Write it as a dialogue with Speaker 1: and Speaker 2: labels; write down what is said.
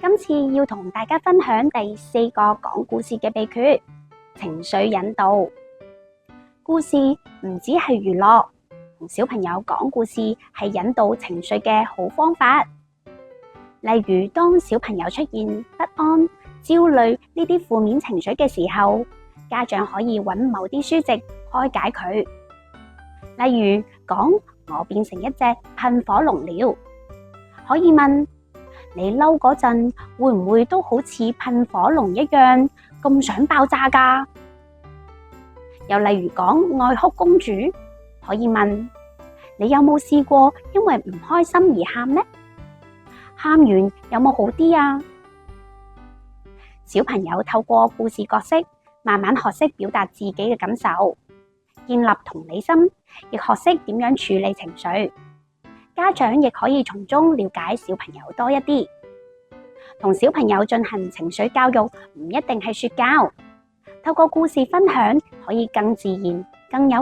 Speaker 1: 今次要同大家分享第4個講故事嘅秘訣：情緒引導。故事唔只係娛樂，同小朋友講故事係引導情緒嘅好方法。例如，當小朋友出現不安、焦慮呢啲負面情緒嘅時候，家長可以揾某啲書籍開解佢。例如講我變成一隻噴火龍了，可以問你嬲嗰陣會唔會都好似噴火龍一樣咁想爆炸㗎？又例如講愛哭公主，可以問你有冇試過因為唔開心而喊呢？喊完有冇好啲啊？小朋友透過故事角色，慢慢學識表達自己嘅感受，建立同理心，亦學識點樣處理情緒。家長亦可以從中了解小朋友多一啲。同小朋友進行情緒教育唔一定係說教，透過故事分享可以更自然、更有